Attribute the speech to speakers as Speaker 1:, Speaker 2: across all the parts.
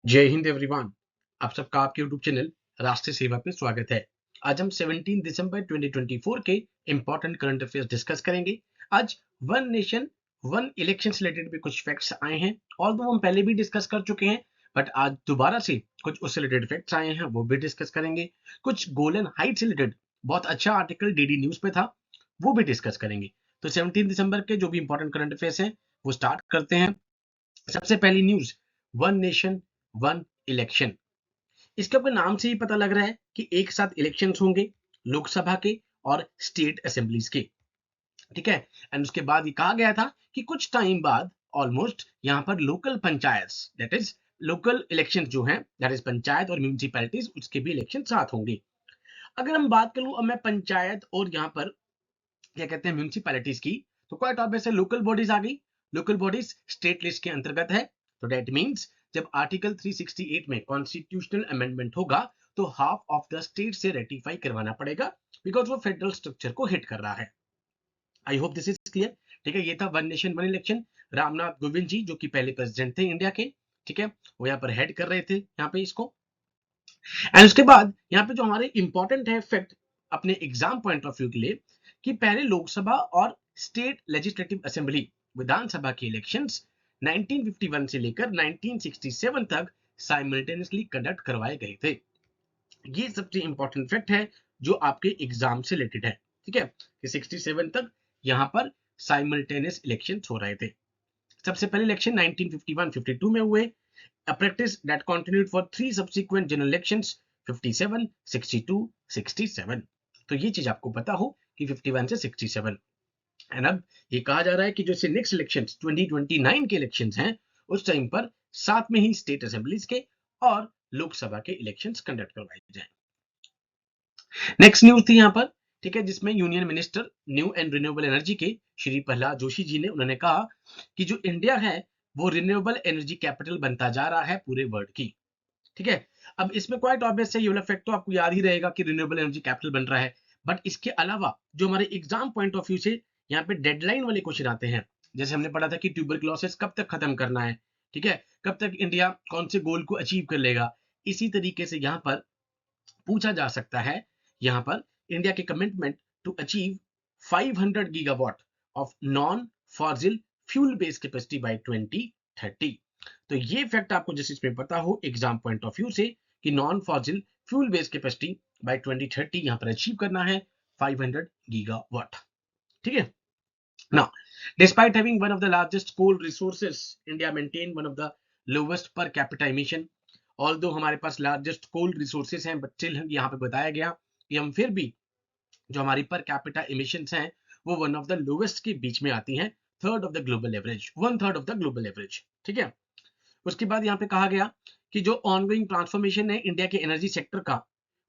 Speaker 1: जय हिंद एवरीवन। आप सबका आपके यूट्यूब चैनल राष्ट्रीय सेवा पे स्वागत है। आज हम 17 दिसंबर 2024 के इंपॉर्टेंट करंट अफेयर्स डिस्कस करेंगे। आज वन नेशन वन इलेक्शन से रिलेटेड भी कुछ फैक्ट्स आए हैं, और हम पहले भी डिस्कस कर चुके हैं, बट आज दोबारा से कुछ उससे रिलेटेड फैक्ट्स आए हैं, वो भी डिस्कस करेंगे। कुछ गोल्डन हाइट से रिलेटेड बहुत अच्छा आर्टिकल डीडी न्यूज पे था, वो भी डिस्कस करेंगे। तो 17 दिसंबर के जो भी इंपॉर्टेंट करंट अफेयर्स हैं वो स्टार्ट करते हैं। सबसे पहली news, one nation one election. इसके ऊपर नाम से ही पता लग रहा है कि एक साथ इलेक्शंस होंगे, लोकसभा के और स्टेट असेंबलीज के। ठीक है। एंड उसके बाद ये कहा गया था कि कुछ टाइम बाद ऑलमोस्ट यहाँ पर local panchayat, that is local election जो है, दैट इज पंचायत और म्यूनिसिपैलिटीज, उसके भी इलेक्शन साथ होंगे। अगर हम बात करूं अब मैं पंचायत और यहाँ पर क्या कहते हैं म्यूनिसिपैलिटीज की, तो क्वाइट ऑब्वियस है लोकल बॉडीज आ गई। लोकल बॉडीज स्टेट लिस्ट के अंतर्गत है, तो दैट मींस जब आर्टिकल 368 में कॉन्स्टिट्यूशनल अमेंडमेंट होगा तो हाफ ऑफ द स्टेट से रेटिफाई करवाना पड़ेगा, बिकॉज वो फेडरल स्ट्रक्चर को हिट कर रहा है। I hope this is clear. ठीक है, ये था one nation one election. Ramnath Kovind ji जो कि पहले प्रेसिडेंट थे इंडिया के, ठीक है, वो यहाँ पर हेड कर रहे थे यहाँ पे इसको। एंड उसके बाद यहाँ पे जो हमारे इंपॉर्टेंट है फैक्ट अपने एग्जाम पॉइंट ऑफ व्यू के लिए, कि पहले लोकसभा और स्टेट लेजिस्लेटिव असेंबली विधानसभा के इलेक्शंस 1951 से लेकर 1967 तक साइमल्टेनियसली कंडक्ट करवाए गए थे। ये सबसे इंपॉर्टेंट फैक्ट है जो आपके एग्जाम से रिलेटेड है। ठीक है, कि 67 तक यहाँ पर साइमल्टेनियस इलेक्शन हो रहे थे। सबसे पहले इलेक्शन 1951-52 में हुए, a practice that continued for 3 subsequent general elections, 57, 62, 67। तो ये चीज आपको पता हो कि 51 से 67। एंड अब ये कहा जा रहा है कि जो नेक्स्ट इलेक्शंस 2029 के इलेक्शंस हैं, उस टाइम पर साथ में ही स्टेट असेंबलीज के और लोकसभा के इलेक्शंस कंडक्ट करवाए जाएं। नेक्स्ट न्यूज थी यहाँ पर, ठीक है, जिसमें union minister new and renewable energy के श्री प्रहलाद जोशी जी ने उन्होंने कहा कि जो इंडिया है वो रिन्यूएबल एनर्जी कैपिटल बनता जा रहा है पूरे वर्ल्ड की। ठीक है, अब इसमें क्वाइट ऑब्वियस है, ये वाला फैक्ट तो आपको याद ही रहेगा कि रिन्यूएबल एनर्जी कैपिटल बन रहा है। बट इसके अलावा जो हमारे एग्जाम पॉइंट ऑफ व्यू से यहाँ पे डेडलाइन वाले क्वेश्चन आते हैं, जैसे हमने पढ़ा था कि ट्यूबरक्लोसिस कब तक खत्म करना है, ठीक है, कब तक इंडिया कौन से गोल को अचीव कर लेगा। इसी तरीके से यहाँ पर पूछा जा सकता है, यहाँ पर इंडिया के commitment to achieve 500 gigawatt of non fossil fuel based capacity by 2030। तो ये फैक्ट आपको जिस इसमें पता हो एग्जाम पॉइंट ऑफ व्यू से, कि non fossil fuel based capacity by 2030 यहां पर अचीव करना है 500 गीगावाट। ठीक है ना। Despite having one of the largest coal resources, India maintain one of the lowest per capita emission. Although हमारे पास लार्जेस्ट कोल रिसोर्सेस हैं, बट स्टिल यहाँ पे बताया गया कि हम फिर भी जो हमारी पर कैपिटा इमिशंस हैं वो वन ऑफ द लोवेस्ट के बीच में आती हैं, third of the global average, one third of the global average. ठीक है, उसके बाद यहाँ पे कहा गया कि जो ऑनगोइंग ट्रांसफॉर्मेशन है इंडिया के एनर्जी सेक्टर का,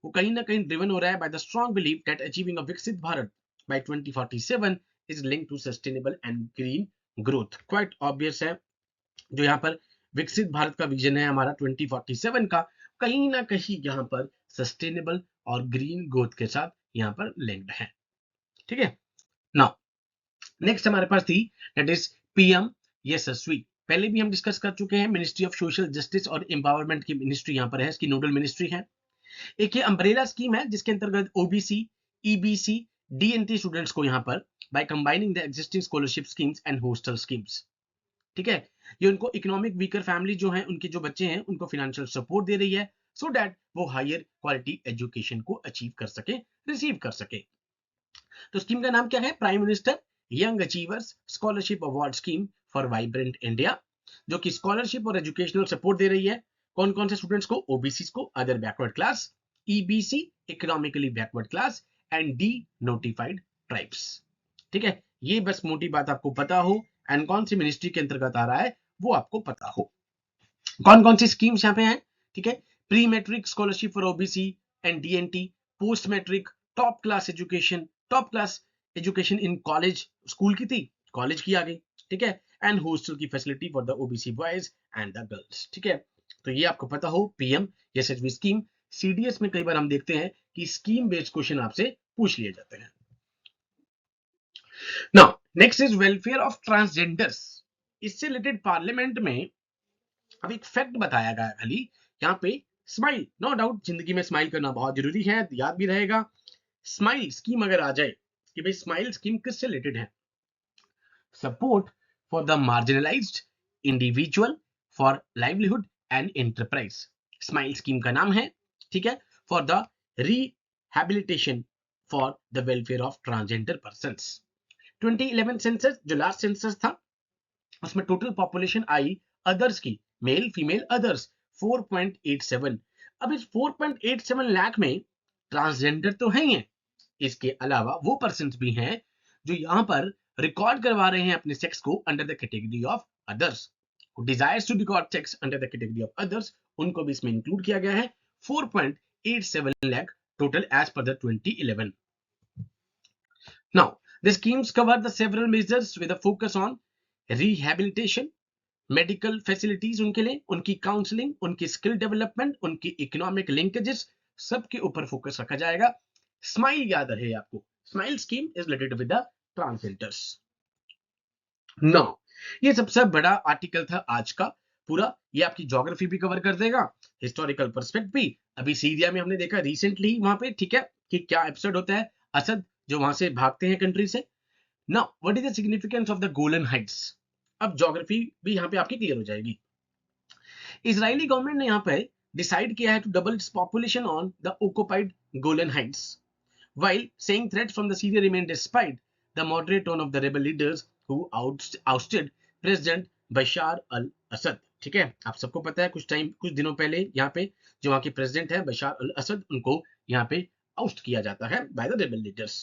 Speaker 1: वो कहीं ना कहीं ड्रिवन हो रहा है by the strong believe that achieving a Viksit Bharat by 2047 is linked to sustainable and green growth. Quite obvious है, जो यहाँ पर विकसित भारत का विजन है हमारा 2047 का, कहीं ना कहीं यहाँ पर सस्टेनेबल और ग्रीन ग्रोथ के साथ यहाँ पर लिंक्ड है। ठीक है ना। नेक्स्ट हमारे पास थी दैट इज पीएम यशस्वी। पहले भी हम डिस्कस कर चुके हैं, मिनिस्ट्री ऑफ सोशल जस्टिस और एम्पावरमेंट की मिनिस्ट्री यहाँ पर है, इसकी नोडल मिनिस्ट्री है। एक ये अम्ब्रेला स्कीम है जिसके अंतर्गत ओबीसी, ईबीसी, डीएनटी स्टूडेंट्स को यहाँ पर by combining the existing scholarship schemes and hostel schemes, ठीक है, ये उनको इकोनॉमिक वीकर फैमिली जो है उनके जो बच्चे हैं उनको फाइनेंशियल सपोर्ट दे रही है, सो दैट वो हायर क्वालिटी एजुकेशन को अचीव कर सके, रिसीव कर सके। तो स्कीम का नाम क्या है? Prime minister young achievers scholarship award scheme for vibrant India, जो कि स्कॉलरशिप और एजुकेशनल सपोर्ट दे रही है कौन कौन से स्टूडेंट्स को? ओबीसी को, other backward class, EBC economically backward class, and D notified tribes. ठीक है, ये बस मोटी बात आपको पता हो, एंड कौन सी मिनिस्ट्री के अंतर्गत आ रहा है वो आपको पता हो। कौन कौन सी स्कीम्स यहाँ पे हैं? ठीक है, pre matric scholarship for OBC and DNT, post matric, top class education, top class education in college, school की थी, कॉलेज की आ गई, ठीक है, एंड हॉस्टल की facility for the OBC boys and the girls. ठीक है, तो ये आपको पता हो पीएम यशस्वी स्कीम। सीडीएस में कई बार हम देखते हैं कि स्कीम बेस्ड क्वेश्चन आपसे पूछ लिए जाते हैं। Now next is welfare of transgenders. इससे रिलेटेड पार्लियामेंट में अब एक फैक्ट बताया गया खाली यहाँ पे, स्माइल, नो डाउट जिंदगी में स्माइल करना बहुत जरूरी है, याद भी रहेगा। स्माइल स्कीम अगर आ जाए कि भाई स्माइल स्कीम किससे रिलेटेड है, support for the marginalised individual for livelihood and enterprise, smile scheme का नाम है, ठीक है, for the rehabilitation for the welfare of transgender persons. 2011 census जो लास्ट सेंसस था उसमें टोटल पॉपुलेशन आई अदर्स की, मेल फीमेल अदर्स 4.87। अब इस 4.87 लाख में ट्रांसजेंडर तो है ही है, इसके अलावा वो पर्सन भी हैं जो यहाँ पर रिकॉर्ड करवा रहे हैं अपने सेक्स को under the category of others, desires to record sex under the category of others, उनको भी इसमें इंक्लूड किया गया है। 4.87 lakh total as per the 2011। Now, the schemes cover the several measures with a focus on rehabilitation, medical facilities उनके लिए, उनकी counselling, उनकी स्किल डेवलपमेंट, उनकी इकोनॉमिक लिंकेजेस, सबके ऊपर फोकस रखा जाएगा। स्माइल याद रहे आपको, smile scheme is related with the transgenders. No, ये सबसे बड़ा आर्टिकल था आज का पूरा, ये आपकी ज्योग्राफी भी कवर कर देगा, हिस्टोरिकल पर्सपेक्ट भी। अभी सीरिया में हमने देखा रिसेंटली वहां पे, ठीक है, कि क्या एपिसोड होता है, असद जो वहां से भागते हैं कंट्री से। Now what is the significance of the Golan Heights, अब ज्योग्राफी भी यहाँ पे आपकी क्लियर हो जाएगी। इजरायली गवर्नमेंट ने यहाँ पे डिसाइड किया है to double its population on the occupied Golan Heights while saying threats from the Syria remain despite the moderate tone of the rebel leaders who ousted President Bashar al-Assad। ठीक है, आप सबको पता है कुछ दिनों पहले यहाँ पे जो वहां के प्रेसिडेंट है बशार अल असद, उनको यहाँ पे आउस्ट किया जाता है by the rebel leaders.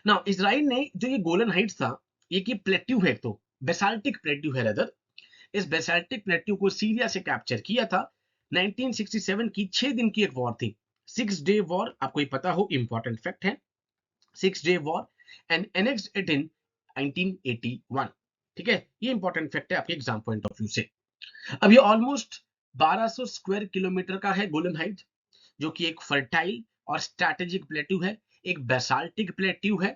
Speaker 1: Now Israel ने जो ये गोलन हाइट्स था, ये की प्लेट्यू है, तो बेसाल्टिक प्लेट्यू है रदर, इस बेसाल्टिक प्लेट्यू को सीरिया से कैप्चर किया था। 1967 की 6 दिन की एक वॉर थी, 6 डे वॉर, आपको ये पता हो, इंपॉर्टेंट फैक्ट है, 6 day war and annexed it in 1981। ठीक है, ये इंपॉर्टेंट फैक्ट है आपके एग्जाम पॉइंट ऑफ व्यू से। अब ये ऑलमोस्ट 1200 स्क्वायर किलोमीटर का है गोलन हाइट, जो कि एक फर्टाइल और स्ट्रैटेजिक प्लेट्यू है, एक बेसाल्टिक प्लेट्यू है,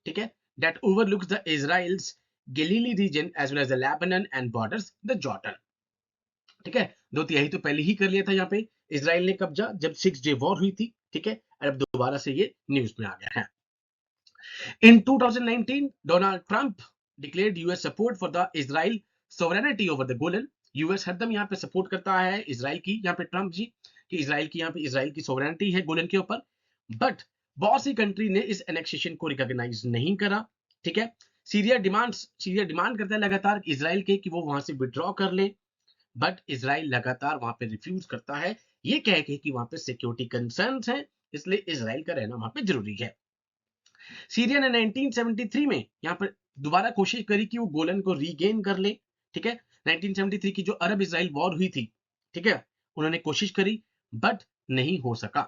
Speaker 1: ठीक है, that overlooks the Israel's Galilee region as well as the Lebanon and borders the Jordan. ठीक है, दो तिहाई तो पहले ही कर लिया था यहाँ पे इजराइल ने कब्जा, जब 6 डे वॉर हुई थी, ठीक है, और अब दोबारा से ये न्यूज में आ गया है। In 2019, Donald Trump declared US support for the Israel sovereignty over the Golan। US हरदम यहाँ पे सपोर्ट करता है इजराइल की, यहाँ पे ट्रम्प जी, कि इजराइल की यहाँ पे इजराइल की सोवरेनिटी है गोलन के ऊपर, बट बहुत सी कंट्री ने इस एनेक्सेशन को रिकॉग्नाइज नहीं करा। ठीक है, सीरिया डिमांड करता है लगातार इजराइल के कि वो वहां से विड्रॉ कर ले, बट इजराइल लगातार वहां पे रिफ्यूज करता है, ये कह के कि वहां पे सिक्योरिटी कंसर्न्स हैं, इसलिए इजराइल का रहना वहां पे जरूरी है। सीरिया ने 1973 में यहाँ पर दोबारा कोशिश करी कि वो गोलन को रीगेन कर ले। ठीक है, 1973 की जो अरब इजराइल वॉर हुई थी, ठीक है, उन्होंने कोशिश करी बट नहीं हो सका।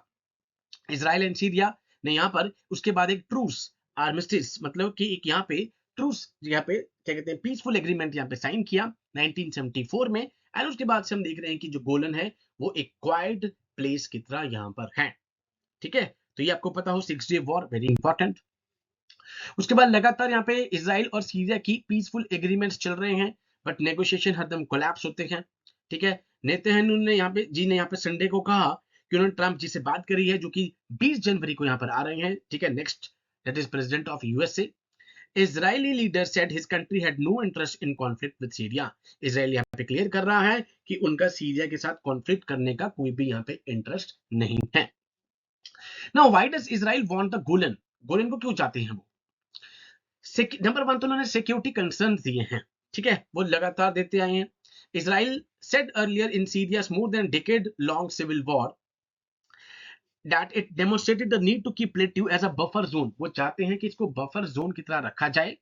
Speaker 1: इजराइल एंड सीरिया ने यहाँ पर उसके बाद एक ट्रूस आर्मिस्टिस, मतलब कि एक यहाँ पे ट्रूस, यहाँ पे क्या कहते हैं, पीसफुल एग्रीमेंट यहाँ पे साइन किया 1974 में, एंड उसके बाद से हम देख रहे हैं कि जो गोलन है वो एक क्वाइट प्लेस की तरह यहाँ पर है। ठीक है, तो ये आपको पता हो, 6 डे वॉर वेरी इंपॉर्टेंट। उसके बाद लगातार यहाँ पे इजराइल और सीरिया की पीसफुल एग्रीमेंट्स चल रहे हैं, बट नेगोशिएशन हरदम कोलैप्स होते हैं। ठीक है, नेतन्याहू ने यहाँ पे यहाँ पे संडे को कहा कि उन्होंने ट्रम्प जी से बात करी है, जो कि 20 जनवरी को यहाँ पर आ रहे हैं। ठीक है, next, that is president of USA. Israeli leader said his country had no interest in conflict with Syria. Israel यहाँ पे क्लियर कर रहा है कि उनका सीरिया के साथ कॉन्फ्लिक्ट करने का कोई भी यहाँ पे इंटरेस्ट नहीं है। Now why does Israel want the Golan, Golan को क्यों चाहते हैं वो? नंबर 1 तो उन्होंने सिक्योरिटी कंसर्न दिए हैं, ठीक है, वो लगातार देते आए हैं। Israel said earlier in Syria's more than decade long civil war that it demonstrated the need to keep Plateau as a buffer zone। वो चाहते हैं कि इसको बफर जोन की तरह रखा जाए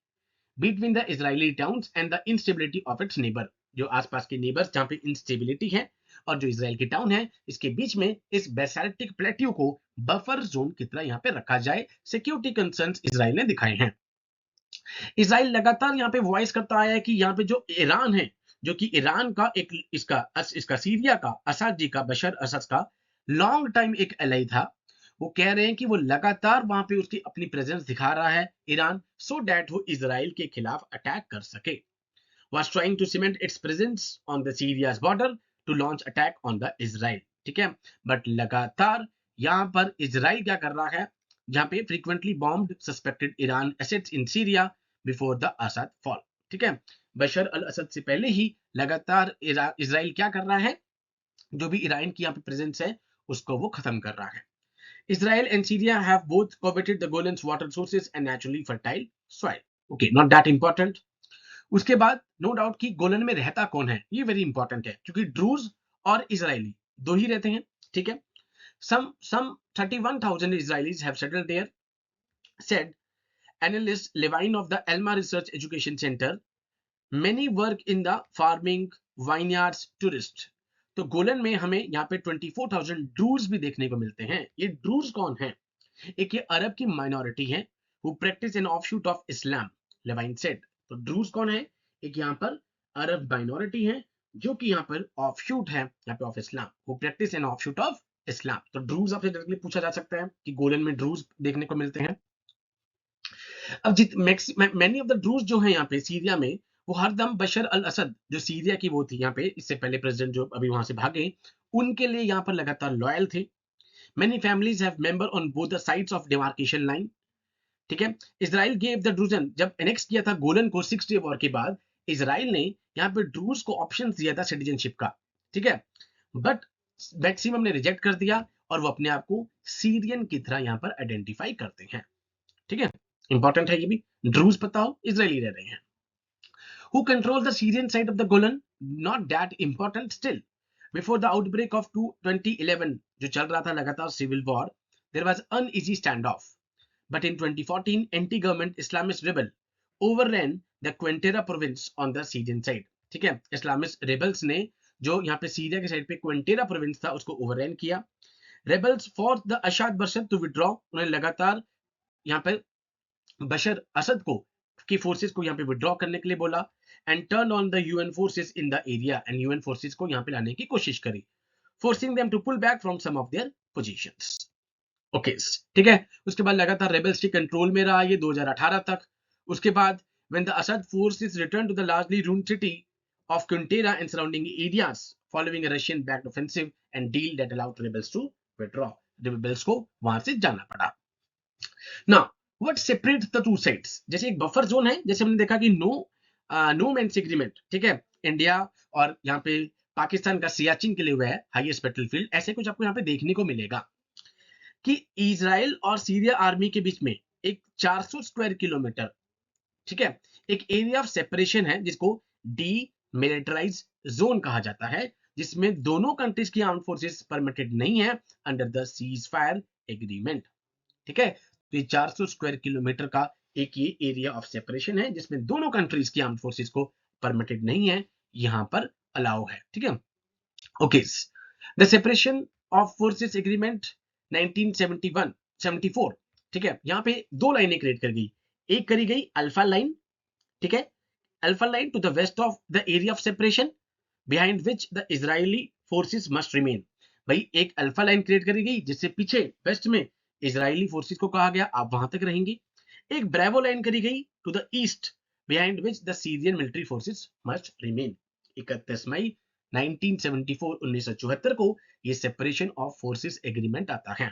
Speaker 1: between the Israeli towns and the instability of its neighbor। जो आसपास के नेबर्स जहां पे इंस्टेबिलिटी है और जो इजराइल की टाउन है, इसके बीच में इस बेसाल्टिक प्लेट्यू को बफर जोन की तरह यहाँ पे रखा जाए। सिक्योरिटी कंसर्न्स इजराइल ने दिखाए हैं। इजराइल लगातार यहाँ पे वॉइस करता आया है कि यहाँ पे जो ईरान है, जो कि ईरान का एक इसका सीरिया का असद जी का, बशर असद का लॉन्ग टाइम एक एलाई था, वो कह रहे हैं कि वो लगातार वहां पे उसकी अपनी प्रेजेंस दिखा रहा है ईरान, सो दैट वो इजराइल के खिलाफ अटैक कर सके। was trying to cement its presence on the Syria's border to launch attack on the Israel. ठीक है, बट लगातार यहाँ पर इजराइल क्या कर रहा है, जहां पे frequently bombed suspected Iran assets in Syria before the Assad fall. ठीक है, बशर अल असद से पहले ही लगातार इजराइल क्या कर रहा है, जो भी ईरान की यहाँ पे प्रेजेंस है उसको वो खत्म कर रहा है. Israel and Syria have both coveted the Golan's water sources and naturally fertile soil. Okay, not that important. उसके बाद नो डाउट कि गोलन में रहता कौन है, ये वेरी इंपॉर्टेंट है, क्योंकि ड्रूज और इजरायली दो ही रहते हैं. ठीक है, some 31,000 Israelis have settled there, said analyst Levine of the Elma Research Education Center. Many work in the farming, vineyards, tourist. तो गोलन में हमें यहाँ पे 24,000 ड्रूज भी देखने को मिलते हैं. ये ड्रूज कौन है? एक ये अरब की माइनॉरिटी है who practice an offshoot of Islam, Levine said. तो ड्रूज कौन है? एक यहाँ पर अरब माइनॉरिटी है जो कि यहाँ पर ऑफशूट है यहाँ पे of Islam, who practice an offshoot of Islam. तो ड्रूज आपसे डायरेक्टली पूछा जा सकता है कि गोलन में ड्रूज देखने को मिलते हैं. अब मैनी ऑफ द ड्रूज जो है यहाँ पे सीरिया में, वो हरदम बशर अल असद जो सीरिया की वो थी यहाँ पे इससे पहले प्रेसिडेंट जो अभी वहां से भागे, उनके लिए यहाँ पर लगातार लॉयल थे. Many families have member on both the sides of demarcation line. ठीक है, इजराइल गेव द ड्रूजन, जब एनेक्स किया था गोलन को 6 डे वॉर के बाद, इजराइल ने यहाँ पे ड्रूज को ऑप्शन दिया था सिटीजनशिप का. ठीक है, बट मैक्सिमम ने रिजेक्ट कर दिया और वो अपने आप को सीरियन की तरह यहाँ पर आइडेंटिफाई करते हैं. ठीक है, इंपॉर्टेंट है ये भी, ड्रूज पता हो इजरायली रह रहे हैं. Who control the Syrian side of the Golan? Not that important still. Before the outbreak of 2011, जो चल रहा था लगातार civil war, there was uneasy standoff. But in 2014, anti-government Islamist rebel overran the Quintera province on the Syrian side. ठीक है, Islamist rebels ने जो यहाँ पे सीरिया के साइड पे क्विंटेरा प्रोविंस था उसको ओवररन किया. Rebels forced the Ashad Bashar to withdraw. उन्होंने लगातार यहाँ पे बशर असद को की फोर्सेस को यहाँ पे विड्रॉ करने के लिए बोला, and turn on the UN forces in the area, and UN forces को यहाँ पे लाने की कोशिश करी, forcing them to pull back from some of their positions. Okay, ठीक है, उसके बाद लगातार रेबल्स के कंट्रोल में रहा ये 2018 तक. उसके बाद when the Assad forces return to the largely ruined city of Quneitra and surrounding areas following a Russian backed offensive and deal that allowed rebels to withdraw, rebels को वहां से जाना पड़ा. Now what separates the two sides, जैसे एक buffer zone है, जैसे हमने देखा कि नो मैंस एग्रीमेंट, ठीक है, इंडिया और यहाँ पे पाकिस्तान का सियाचिन के लिए हुआ है हाईएस्ट बैटलफील्ड, ऐसे कुछ आपको यहाँ पे देखने को मिलेगा कि इजराइल और सीरिया आर्मी के बीच में एक 400 स्क्वायर किलोमीटर, ठीक है, एक एरिया ऑफ सेपरेशन है जिसको डी मिलिटराइज जोन कहा जाता है, जिसमें दोनों कंट्रीज की आर्म्ड फोर्सेस परमिटेड नहीं है under the cease fire agreement. ठीक है, तो ये 400 स्क्वायर किलोमीटर का एक ये एरिया ऑफ सेपरेशन है जिसमें दोनों कंट्रीज की आर्म्ड फोर्सेस को परमिटेड नहीं है, यहां पर अलाउ है. ठीक है, okay, the separation of forces agreement 1974, ठीक है, यहां पे दो लाइनें क्रिएट कर गई. एक करी गई अल्फा लाइन, ठीक है, alpha line to the west of the area of separation behind which the Israeli forces must remain. भाई एक अल्फा लाइन क्रिएट करी गई जिससे पीछे वेस्ट में इजरायली फोर्सेस को कहा गया आप वहां तक रहेंगे. एक ब्रेवो लाइन करी गई to the east behind which the Syrian military forces must remain. 31 मई 1974 को ये सेपरेशन ऑफ फोर्सेस एग्रीमेंट आता है.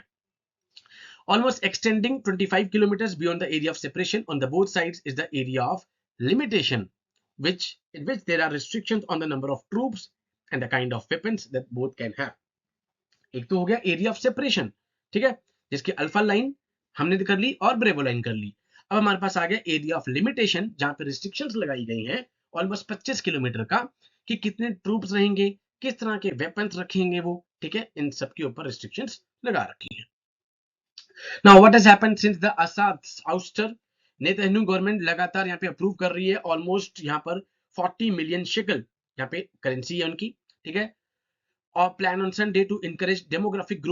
Speaker 1: Almost extending 25 kilometers beyond the area of separation on the both sides is the area of limitation, in which there are restrictions on the number of troops and the kind of weapons that both can have. एक तो हो गया area of separation, ठीक है, जिसकी alpha line हमने कर ली और ब्रेवो लाइन कर ली. अब हमारे पास आ गया एरिया ऑफ लिमिटेशन जहां पे रिस्ट्रिक्शंस लगाई गई हैं ऑलमोस्ट 25 किलोमीटर का, कि कितने ट्रूप्स रहेंगे, किस तरह के वेपन्स रखेंगे वो, ठीक है, इन सब के ऊपर रिस्ट्रिक्शंस लगा रखी हैं. Now what has happened since the Assad ouster? Netanyahu government लगातार यहाँ पे अप्रूव कर रही है ऑलमोस्ट यहाँ पर 40 मिलियन शिकल यहाँ पे करेंसी है उनकी, ठीक है, और plan on Sunday to encourage demographic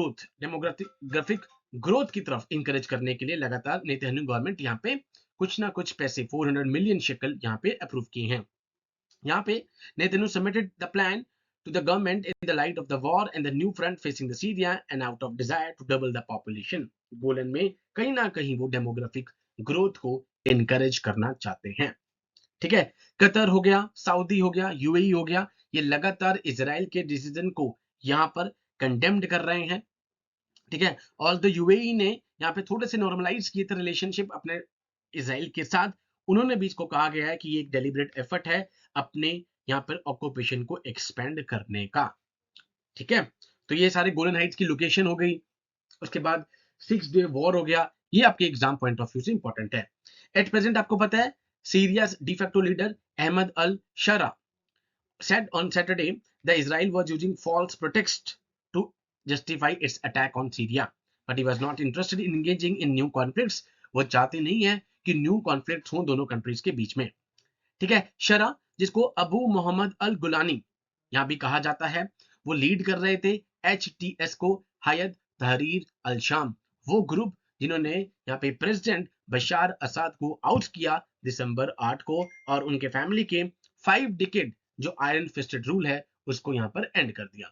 Speaker 1: growth की तरफ इनकरेज करने के लिए लगातार नेतन्याहू गवर्नमेंट यहाँ पे कुछ ना कुछ पैसे 400 मिलियन शिकल यहाँ पे अप्रूव किए हैं. यहाँ पे Netanyahu submitted the plan to the government in the light of the war and the new front facing the Syria and out of desire to double the population. गोलन में कहीं ना कहीं वो डेमोग्राफिक ग्रोथ को इनकरेज करना चाहते हैं. ठीक है। कतर हो गया, सऊदी हो गया, यूएई हो गया, ये लगातार इजराइल के डिसीजन को यहाँ पर कंडेम्ड कर रहे हैं। ठीक है। और द यूएई ने यहाँ पे थोड़े से नॉर्मलाइज किए थे रिलेशनशिप अपने इजराइल के साथ। उन्होंने भी इसको कहा गया है कि ये एक डेलिब्रेट एफर्ट है अपने यहाँ पर ऑक्यूपेशन को एक्सपेंड करने का। ठीक है। तो ये सारे गोलन हाइट्स की लोकेशन हो गई। उसके बाद 6 डे वॉर हो गया। ये आपके एग्जाम पॉइंट ऑफ व्यू से इंपॉर्टेंट है। एट प्रेजेंट आपको पता है Syria de facto leader Ahmed al Sharaa said on Saturday the Israel was using false pretext to justify its attack on Syria, but he was not interested in engaging in new conflicts. वो चाहते नहीं है कि new conflict हो दोनों countries के बीच में। ठीक है। शरा, जिसको अबू मोहम्मद अल गुलानी यहां भी कहा जाता है, वो लीड कर रहे थे HTS को, हायद तहरीर अल शाम, वो ग्रुप जिन्होंने यहाँ पे प्रेसिडेंट बशार असद को आउट किया दिसंबर 8 को, और उनके फैमिली के 5 डिकेड जो आयरन फिस्टेड रूल है उसको यहाँ पर एंड कर दिया।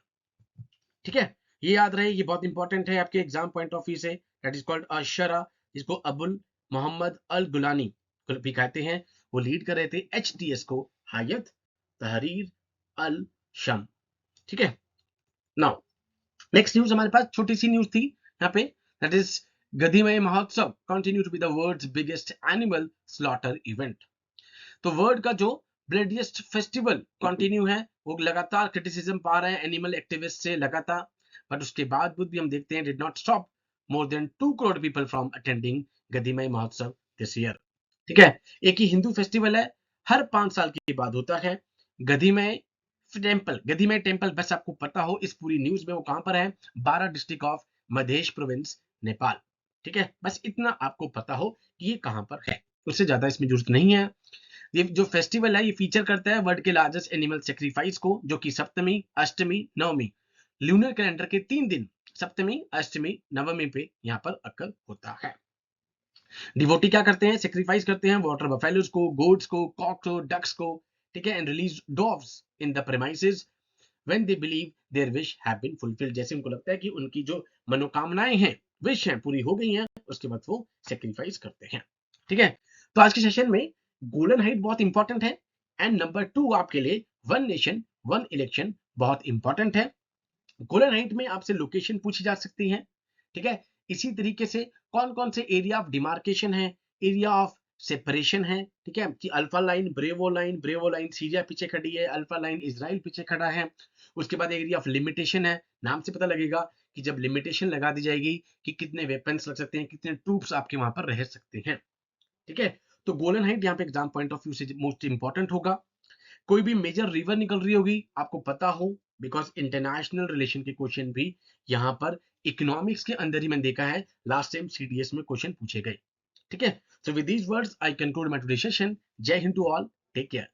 Speaker 1: ठीक है। ये याद रहे, ये बहुत इंपॉर्टेंट है आपके एग्जाम पॉइंट ऑफ व्यू से। दैट इज कॉल्ड अशरा, जिसको अबुल मोहम्मद अल गुलानी भी कहते हैं। वो लीड कर रहे थे HTS को, हायत तहरीर अल शम। ठीक है। नाउ नेक्स्ट न्यूज हमारे पास छोटी सी न्यूज थी यहाँ पे, that is Gadhimai Mahotsav continue to be the world's biggest animal slaughter event. तो वर्ल्ड का जो ब्लडिएस्ट फेस्टिवल कंटिन्यू है, वो लगातार क्रिटिसिज्म पा रहे हैं एनिमल एक्टिविस्ट से लगातार, बट उसके बाद भी हम देखते हैं did not stop more than 2 crore people from attending Gadhimai Mahotsav this year. ठीक है। एक ही हिंदू फेस्टिवल है, हर 5 साल के बाद होता है। गधीमय गधीमय टेम्पल, बस आपको पता हो इस पूरी न्यूज में वो कहां पर है, 12 district of Madhya province Nepal. ठीक है। बस इतना आपको पता हो कि ये कहां पर है, उससे ज्यादा इसमें जरूरत नहीं है। ये जो फेस्टिवल है ये फीचर करता है वर्ल्ड के लार्जेस्ट एनिमल सेक्रीफाइस को, जो कि सप्तमी, अष्टमी, नवमी ल्यूनर कैलेंडर के 3 दिन सप्तमी, अष्टमी, नवमी पे यहाँ पर अक्कर होता है। डिवोटी क्या करते हैं, सेक्रीफाइस करते हैं वाटर बफेलोज को, गोट्स को, कॉक्स को, डक्स को। ठीक है। And release doves in the premises when they believe their wish have been fulfilled, जैसे उनको लगता है कि उनकी जो मनोकामनाएं हैं, विश हैं, पूरी हो गई हैं, उसके बाद वो सेक्रीफाइस करते हैं। ठीक है। तो आज के सेशन में गोल्डन हाइट बहुत इंपॉर्टेंट है, एंड नंबर 2 आपके लिए वन नेशन वन इलेक्शन बहुत इंपॉर्टेंट है। गोल्डन हाइट में आपसे लोकेशन पूछी जा सकती है। ठीक है। इसी तरीके से कौन कौन से एरिया ऑफ डिमार्केशन है, एरिया ऑफ सेपरेशन है। ठीक है। कि alpha line, bravo line Syria पीछे खड़ी है, अल्फा लाइन इजराइल पीछे खड़ा है। उसके बाद एरिया ऑफ लिमिटेशन है, नाम से पता लगेगा कि जब लिमिटेशन लगा दी जाएगी कि कितने वेपन्स लग सकते हैं, कितने ट्रूप्स आपके वहां पर रह सकते हैं। ठीक है। तो गोल्डन हाइट यहाँ पे एग्जाम पॉइंट ऑफ व्यू से मोस्ट इंपॉर्टेंट होगा। कोई भी मेजर रिवर निकल रही होगी आपको पता हो, बिकॉज इंटरनेशनल रिलेशन के क्वेश्चन भी यहाँ पर इकोनॉमिक्स के अंदर ही मैंने देखा है, लास्ट टाइम CDS में क्वेश्चन पूछे गए। ठीक है। So with these words I conclude my today session. Jai Hind to all, take care.